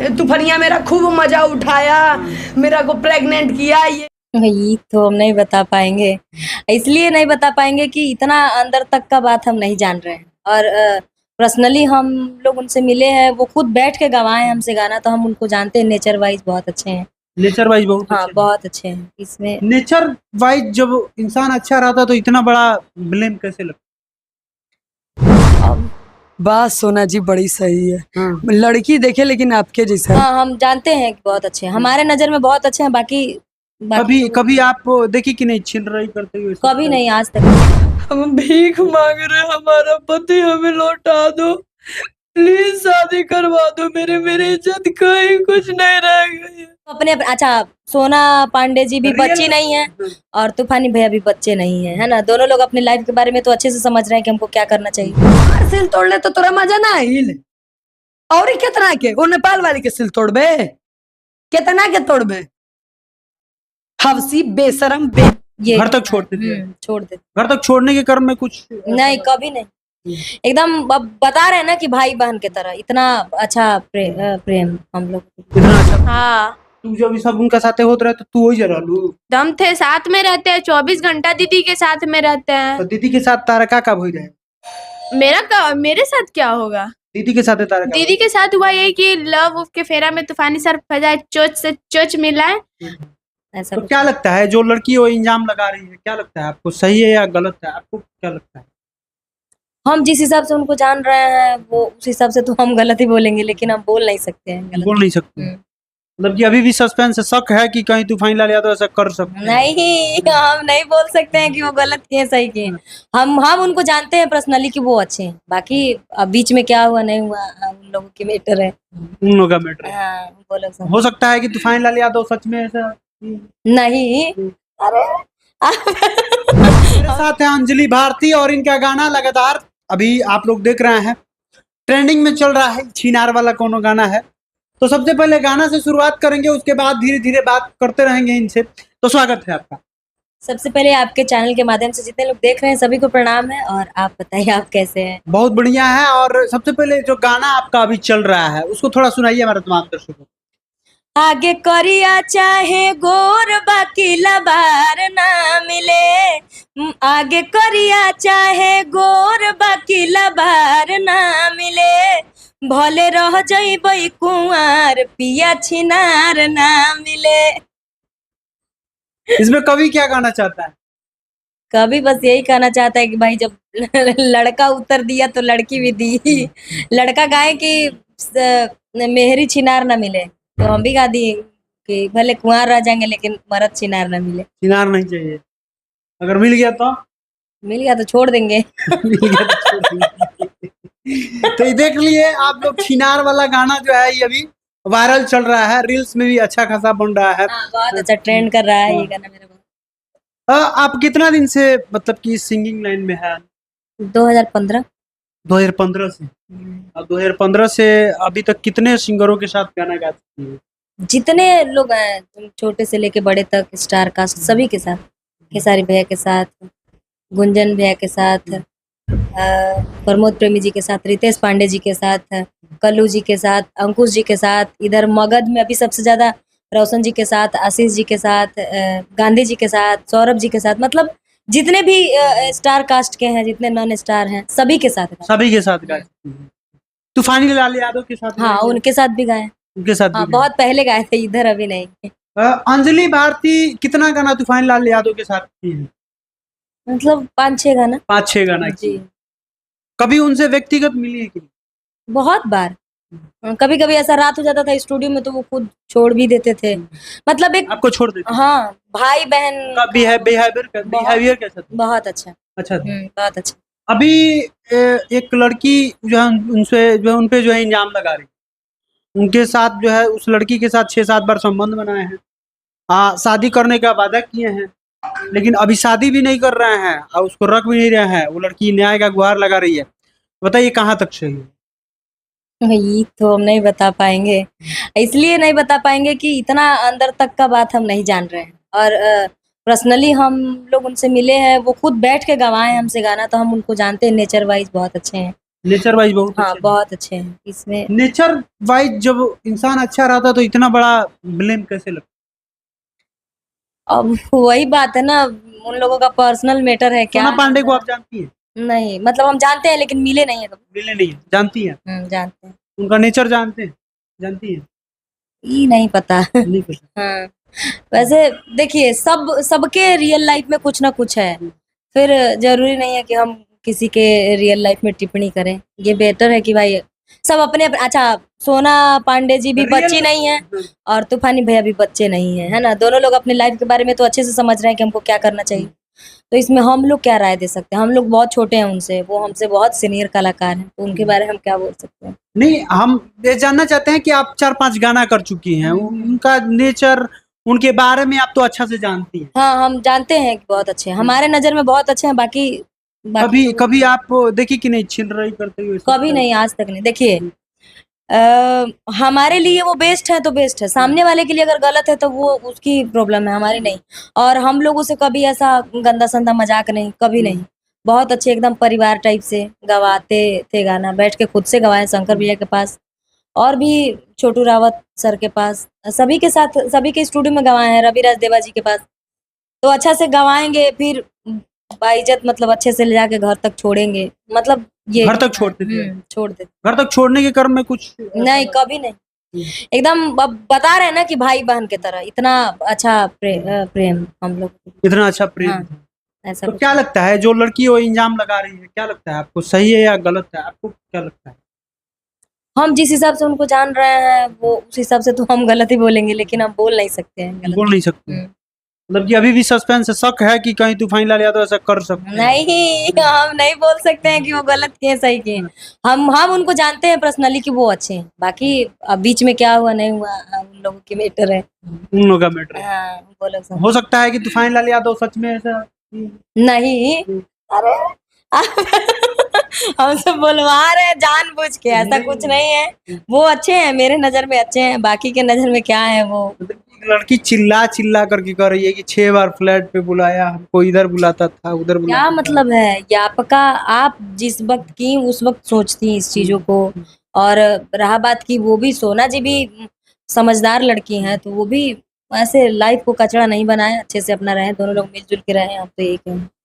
तूफानिया मेरा खूब मजा उठाया, मेरा को प्रेग्नेंट किया। ये तो हम नहीं बता पाएंगे, इसलिए नहीं बता पाएंगे कि इतना अंदर तक का बात हम नहीं जान रहे हैं। और पर्सनली हम लोग उनसे मिले हैं, वो खुद बैठ के गवाए हमसे गाना, तो हम उनको जानते हैं। नेचर वाइज बहुत अच्छे हैं। नेचर वाइज बहुत हाँ, अच्छे बहुत अच्छे हैं। इसमें नेचर वाइज जब इंसान अच्छा रहता तो इतना बड़ा ब्लेम कैसे लगता? बात सोना जी बड़ी सही है। हाँ। लड़की देखे लेकिन आपके जैसा। हाँ, हम जानते हैं कि बहुत अच्छे हैं, हमारे नजर में बहुत अच्छे हैं। बाकी कभी कभी आप देखी कि नहीं छिल रही करते हुए? कभी नहीं, आज तक। हम भीख मांग रहे हैं, हमारा पति हमें लौटा दो, प्लीज शादी करवा दो। मेरी इज्जत कहीं कुछ नहीं रह गई। अपने अच्छा, सोना पांडे जी भी बच्ची नहीं है और तूफानी भैया भी बच्चे नहीं है, है ना। दोनों लोग अपनी लाइफ के बारे में तो अच्छे से समझ रहे हैं कि हमको क्या करना चाहिए। सिल तोड़ ले तो तोरा मजा ना आइल। और ही कितना के वो नेपाल वाली के सिल तोड़बे, कितना के तोड़बे? हवसी बेशरम ये घर तक छोड़ देते हैं। छोड़ दे। घर तक छोड़ने के क्रम में कुछ नहीं, कभी नहीं। एकदम अब बता रहे हैं ना कि भाई बहन की तरह, इतना अच्छा प्रेम हम लोग। इतना अच्छा। हाँ, तू जब सब उनका साथे होत रहे तो तू वही जरा लू। दम थे, साथ में रहते हैं, 24 घंटा दीदी के साथ में रहते हैं। तो दीदी के साथ तारा का कब हो जाए? मेरे साथ क्या होगा? दीदी के साथ तारा का दीदी के साथ हुआ यही कि लव के फेरा में तूफानी सर फंसा, चोच से चोच मिला है। ऐसा तो क्या लगता है जो लड़की वो इंजाम लगा रही है, क्या लगता है आपको, सही है या गलत है? आपको क्या लगता है? हम जिस हिसाब से उनको जान रहे हैं वो उस हिसाब से तो हम गलत ही बोलेंगे, लेकिन हम बोल नहीं सकते हैं गलत। बोल नहीं सकते मतलब कि अभी भी सस्पेंस है, शक है कि कहीं तूफानी लाल यादव ऐसा कर सकते हैं? नहीं, हम नहीं बोल सकते हैं कि वो गलत किए सही किए। हम उनको जानते हैं पर्सनली कि वो अच्छे हैं। बाकी अब बीच में क्या हुआ नहीं हुआ उन लोगों की मैटर है, उन लोगों का मैटर है। हाँ, वो लोग समझ- हो सकता है कि तूफानी लाल यादव सच में ऐसा। नहीं। अरे मेरे साथ है अंजलि भारती और इनका गाना लगातार अभी आप लोग देख रहे हैं ट्रेंडिंग में चल रहा है, छिनार वाला कोनो गाना है। तो सबसे पहले गाना से शुरुआत करेंगे, उसके बाद धीरे धीरे बात करते रहेंगे इनसे। तो स्वागत है आपका। सबसे पहले आपके चैनल के माध्यम से जितने लोग देख रहे हैं सभी को प्रणाम है। और आप बताइए आप कैसे हैं? बहुत बढ़िया है। और सबसे पहले जो गाना आपका अभी चल रहा है उसको थोड़ा सुनाइए हमारे तमाम दर्शकों को। आगे करिया चाहे गोर बाकी लबार ना मिले, आगे करिया चाहे गोर बाकी लबार ना मिले, भले रह जइबई कुंवार पिया छिनार ना मिले। इसमें कवि क्या गाना चाहता है? कभी बस यही कहना चाहता है कि भाई जब लड़का उत्तर दिया तो लड़की भी दी। लड़का गाए कि मेहरी छिनार ना मिले, तो हम भी गा दिए कि भले कुंवार रह जाएंगे लेकिन मर्द छिनार ना मिले। छिनार नहीं चाहिए, अगर मिल गया तो मिल गया तो छोड़ देंगे। मिल गया तो छोड़ देंगे। तो ये देख लिए आप लोग, छिनार वाला गाना जो है ये अभी वायरल चल रहा है, रील्स में भी अच्छा खासा बन रहा है। हाँ, बहुत अच्छा ट्रेंड कर रहा है ये गाना मेरा। आप कितना दिन से मतलब कि सिंगिंग लाइन में है? 2015। 2015 से। अब 2015 से अभी तक कितने सिंगरों के साथ गाना गा चुकी है? जितने लोग हैं छोटे से लेके बड़े तक, स्टार कास्ट सभी के साथ, खेसारी भैया के साथ, गुंजन भैया के साथ, प्रमोद प्रेमी जी के साथ, रितेश पांडे जी के साथ, कल्लू जी के साथ, अंकुश जी के साथ, इधर मगध में अभी सबसे ज्यादा रोशन जी के साथ, आशीष जी के साथ, गांधी जी के साथ, सौरभ जी के साथ, मतलब जितने भी स्टार कास्ट के हैं, जितने नॉन स्टार हैं सभी के साथ गाए। सभी के साथ गाए। तूफानी लाल यादव के साथ? हाँ, उनके साथ भी गाए। उनके साथ हाँ, भी बहुत पहले गाए थे, इधर अभी नहीं। अंजलि भारती कितना गाना तूफानी लाल यादव के साथ की है? मतलब 5-6 गाना। 5-6 गाना जी। कभी उनसे व्यक्तिगत मिली है कि नहीं? बहुत बार। कभी कभी ऐसा रात हो जाता था स्टूडियो में तो वो खुद छोड़ भी देते थे, मतलब एक आपको छोड़ देते? हाँ, भाई बहन का बिहेवियर कैसा था? बहुत अच्छा। अच्छा था। बहुत अच्छा। अभी एक लड़की जो है उनसे जो है उनपे जो है इंजाम लगा रही, उनके साथ जो है उस लड़की के साथ 6-7 बार संबंध बनाए हैं, शादी करने का वादा किए हैं, लेकिन अभी शादी भी नहीं कर रहे हैं और उसको रख भी नहीं रहे हैं। वो लड़की न्याय का गुहार लगा रही है। बताइए कहाँ तक सही है? ये तो हम नहीं बता पाएंगे, इसलिए नहीं बता पाएंगे कि इतना अंदर तक का बात हम नहीं जान रहे हैं। और पर्सनली हम लोग उनसे मिले हैं, वो खुद बैठ के गवाए हमसे गाना, तो हम उनको जानते हैं। नेचर वाइज बहुत अच्छे हैं। नेचर वाइज बहुत हाँ अच्छे हैं। बहुत अच्छे हैं इसमें। नेचर वाइज जब इंसान अच्छा रहता तो इतना बड़ा ब्लेम कैसे लगता? अब वही बात है ना, उन लोगों का पर्सनल मैटर है क्या। सोना पांडे को आप जानती हैं? नहीं मतलब हम जानते हैं लेकिन मिले नहीं है कभी। मिले नहीं है, जानती हैं? जानते हैं। उनका नेचर जानते हैं? जानती हैं? ये नहीं पता। नहीं पता। हाँ वैसे देखिए सबके रियल लाइफ में कुछ ना कुछ है, फिर जरूरी नहीं है कि हम किसी के रियल लाइफ में टिप्पणी करें। ये बेटर है कि भाई सब अपने अच्छा, सोना पांडे जी भी बच्ची नहीं है और तूफानी भैया भी बच्चे नहीं है, है ना। दोनों लोग अपनी लाइफ के बारे में तो अच्छे से समझ रहे हैं कि हमको क्या करना चाहिए, तो इसमें हम लोग क्या राय दे सकते हैं। हम लोग बहुत छोटे हैं उनसे, वो हमसे बहुत सीनियर कलाकार हैं, तो उनके बारे में हम क्या बोल सकते हैं। नहीं, हम ये जानना चाहते हैं कि आप 4-5 गाना कर चुकी हैं, उनका नेचर, उनके बारे में आप तो अच्छा से जानती हैं। हाँ हम जानते हैं कि बहुत अच्छे हैं, हमारे नजर में बहुत अच्छे हैं। बाकी कभी कभी आप देखी कि नहीं छिल रही करते हुए? कभी नहीं, आज तक नहीं। देखिए हमारे लिए वो बेस्ट है तो बेस्ट है, सामने वाले के लिए अगर गलत है तो वो उसकी प्रॉब्लम है, हमारी नहीं। और हम लोग उसे कभी ऐसा गंदा संदा मजाक नहीं, कभी नहीं। बहुत अच्छे एकदम परिवार टाइप से गवाते थे गाना, बैठ के खुद से गवाए शंकर भैया के पास और भी छोटू रावत सर के पास, सभी के साथ, सभी के स्टूडियो में गवाए हैं, रविराज देवा जी के पास। तो अच्छा से गवाएंगे, फिर बाइज्जत मतलब अच्छे से ले जाके घर तक छोड़ेंगे, मतलब ये घर तक छोड़ते थे? छोड़ देते। घर तक छोड़ने के क्रम में कुछ नहीं कभी नहीं, एकदम अब बता रहे हैं ना कि भाई बहन की तरह, इतना अच्छा प्रेम हम लोग। इतना अच्छा प्रेम हाँ, था। ऐसा तो कुछ क्या लगता है जो लड़की वो इंजाम लगा रही है, क्या लगता है आपको, सही है या गलत है? आपको क्या लगता है? हम जिस हिसाब से उनको जान रहे हैं वो उस हिसाब से तो हम गलत ही बोलेंगे, लेकिन हम बोल नहीं सकते हैं गलत। बोल नहीं सकते, हम्म। मतलब कि अभी भी सस्पेंस है, शक है कि कहीं तूफान लाल यादव ऐसा कर सकते हैं? नहीं हम नहीं बोल सकते हैं कि वो गलत किए सही किए। हम उनको जानते हैं पर्सनली कि वो अच्छे हैं, बाकी अब बीच में क्या हुआ नहीं हुआ उन लोगों की मैटर है। उन लोगों का मैटर है। हाँ वो लोग समझ- हो सकता है कि तूफान लाल यादव सच में ऐसा नहीं, अरे हमसे बुलवा रहे हैं जानबूझ के, ऐसा कुछ नहीं है। वो अच्छे हैं, मेरे नजर में अच्छे हैं, बाकी के नजर में क्या है वो। एक लड़की चिल्ला चिल्ला करके कह रही है कि 6 बार फ्लैट पे बुलाया, हमको इधर बुलाता था, उधर बुलाता क्या था। मतलब है ये आपका, आप जिस वक्त की उस वक्त सोचती हैं इस चीजों को। और रहा बात की, वो भी सोना जी भी समझदार लड़की हैं, तो वो भी ऐसे लाइफ को कचड़ा नहीं बनाए, अच्छे से अपना रहे, दोनों लोग मिलजुल के रहे, अब तो एक है।